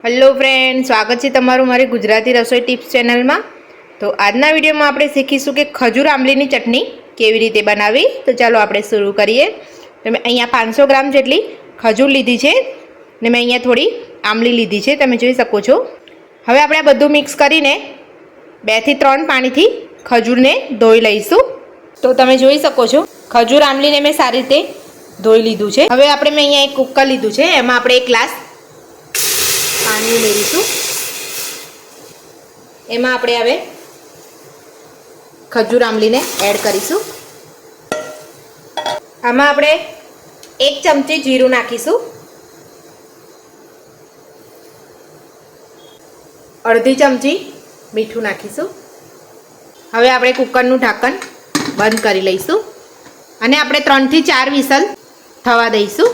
Hello friend, સ્વાગત છે તમારું મારી ગુજરાતી રસોઈ ટિપ્સ ચેનલમાં। તો આજના વિડીયોમાં આપણે શીખીશું કે ખજૂર આંબલીની ચટણી કેવી રીતે બનાવવી। તો ચાલો આપણે શરૂ કરીએ। તો મેં અહીંયા 500 ગ્રામ જેટલી ખજૂર લીધી છે ને મેં અહીંયા થોડી આંબલી લીધી છે, તમે જોઈ શકો છો। હવે આપણે આ બધું મિક્સ કરીને 2 થી 3 પાણીથી ખજૂરને ધોઈ લઈશું। તો તમે જોઈ શકો છો ખજૂર આંબલીને મેં સારી રીતે ધોઈ લીધું છે। હવે આપણે મેં અહીંયા એક કુકર લીધું છે, એમાં આપણે 1 ગ્લાસ પાણી ઉમેરીશું। એમાં આપણે હવે ખજૂર આંબલીને એડ કરીશું। આમાં આપણે 1 ચમચી જીરું નાખીશું, અડધી ચમચી મીઠું નાખીશું। હવે આપણે કુકરનું ઢાંકણ બંધ કરી લઈશું અને આપણે 3 થી 4 વિસલ થવા દઈશું।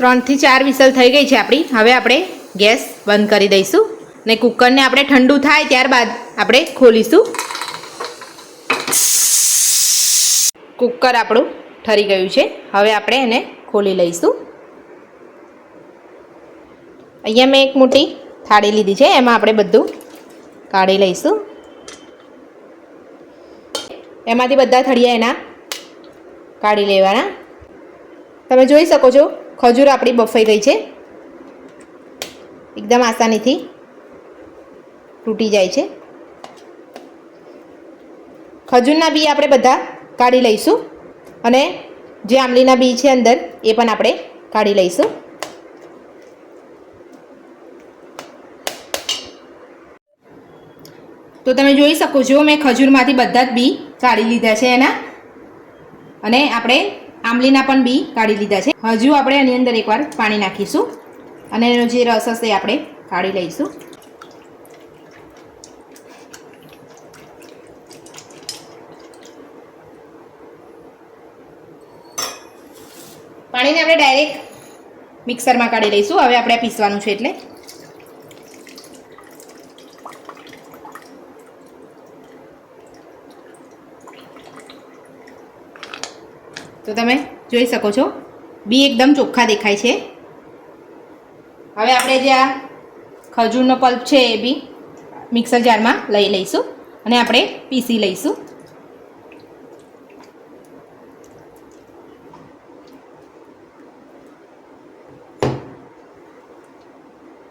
3 થી 4 વિસલ થઈ ગઈ છે આપણી। હવે આપણે ગેસ બંધ કરી દઈશું ને કુકરને આપણે ઠંડુ થાય ત્યારબાદ આપણે ખોલીશું। કુકર આપણું ઠરી ગયું છે, હવે આપણે એને ખોલી લઈશું। અહીંયા મેં એક મોટી થાળી લીધી છે, એમાં આપણે બધું કાઢી લઈશું। એમાંથી બધા થળિયા એના કાઢી લેવાના। તમે જોઈ શકો છો ખજૂર આપણી બફાઈ ગઈ છે, એકદમ આસાનીથી તૂટી જાય છે। ખજૂરના બી આપણે બધા કાઢી લઈશું અને જે આંબલીના બી છે અંદર એ પણ આપણે કાઢી લઈશું। તો તમે જોઈ શકો છો મેં ખજૂરમાંથી બધા જ બી કાઢી લીધા છે એના, અને આપણે આંબલીના પણ બી કાઢી લીધા છે। હજુ આપણે આની અંદર એકવાર પાણી નાખીશું અને એનો જે રસ હશે એ આપણે કાઢી લઈશું। પાણીને આપણે ડાયરેક્ટ મિક્સરમાં કાઢી લઈશું। હવે આપણે પીસવાનું છે એટલે તો તમે જોઈ શકો છો બી એકદમ ચોખ્ખા દેખાય છે। હવે આપણે જે આ ખજૂરનો પલ્પ છે એ બી મિક્સર જારમાં લઈ લઈશું અને આપણે પીસી લઈશું।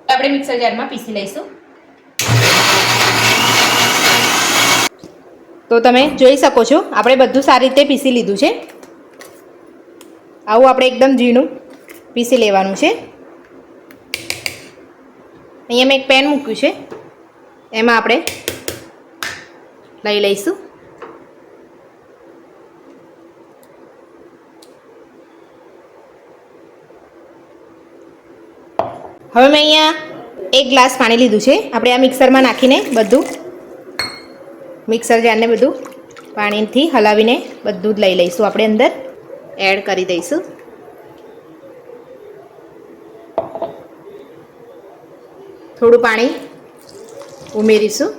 આપણે મિક્સર જારમાં પીસી લઈશું। તો તમે જોઈ શકો છો આપણે બધું સારી રીતે પીસી લીધું છે। આવું આપણે એકદમ ઝીણું પીસી લેવાનું છે। અહીંયા મેં એક પેન મૂક્યું છે, એમાં આપણે લઈ લઈશું। હવે મેં અહીંયા 1 ગ્લાસ પાણી લીધું છે, આપણે આ મિક્સરમાં નાખીને બધું મિક્સર જારને બધું પાણીથી હલાવીને બધું જ લઈ લઈશું, આપણે અંદર એડ કરી દઈશું। થોડું પાણી ઉમેરીશું।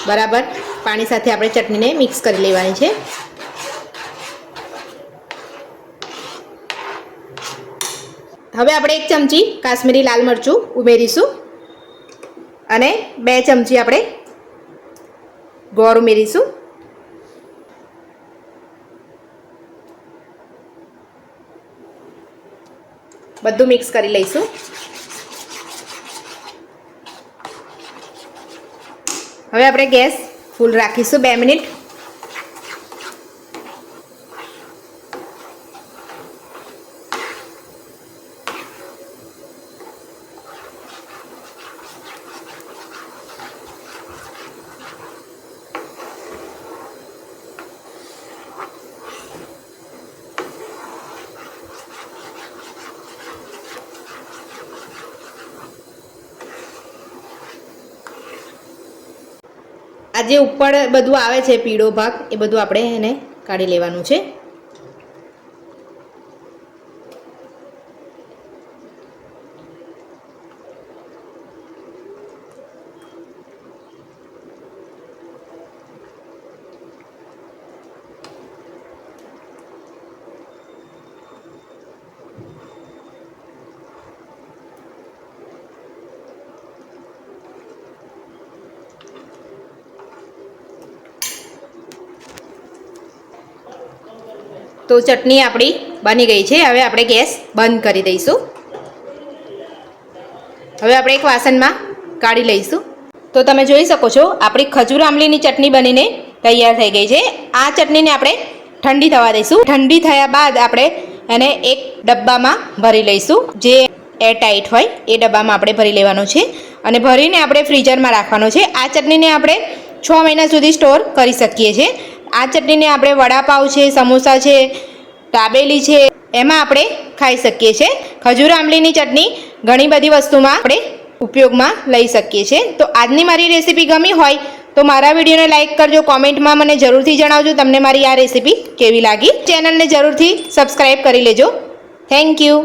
બરાબર પાણી સાથે આપણે ચટણીને મિક્સ કરી લેવાની છે। હવે આપણે 1 ચમચી કાશ્મીરી લાલ મરચું ઉમેરીશું અને 2 ચમચી આપણે ગોળ ઉમેરીશું। બધું મિક્સ કરી લઈશું। હવે આપણે ગેસ ફૂલ રાખીશું 2 મિનિટ। આ જે ઉપર બધું આવે છે પીળો ભાગ એ બધું આપણે એને કાઢી લેવાનું છે। તો ચટણી આપણી બની ગઈ છે. હવે આપણે ગેસ બંધ કરી દઈશું. હવે આપણે એક વાસણમાં કાઢી લઈશું. તો તમે જોઈ શકો છો આપણી ખજૂર આંબલીની ચટણી બનીને તૈયાર થઈ ગઈ છે. આ ચટણીને આપણે ઠંડી થવા દઈશું. ઠંડી થયા બાદ આપણે એને એક ડબ્બામાં ભરી લઈશું. જે એરટાઈટ હોય એ ડબ્બામાં આપણે ભરી લેવાનો છે અને ભરીને આપણે ફ્રીઝરમાં રાખવાનો છે. આ ચટણીને આપણે 6 મહિના સુધી સ્ટોર કરી શકીએ છીએ. આ ચટણીને આપણે વડાપાવ છે, સમોસા છે, દાબેલી છે, એમાં આપણે ખાઈ શકીએ છીએ. ખજૂર આંબલીની ચટણી ઘણી બધી વસ્તુમાં આપણે ઉપયોગમાં લઈ શકીએ છીએ. તો આજની મારી રેસીપી ગમી હોય તો મારા વિડીયોને લાઇક કરજો, કોમેન્ટમાં મને જરૂરથી જણાવજો તમને મારી આ રેસીપી કેવી લાગી. ચેનલને જરૂરથી સબસ્ક્રાઈબ કરી લેજો. Thank you.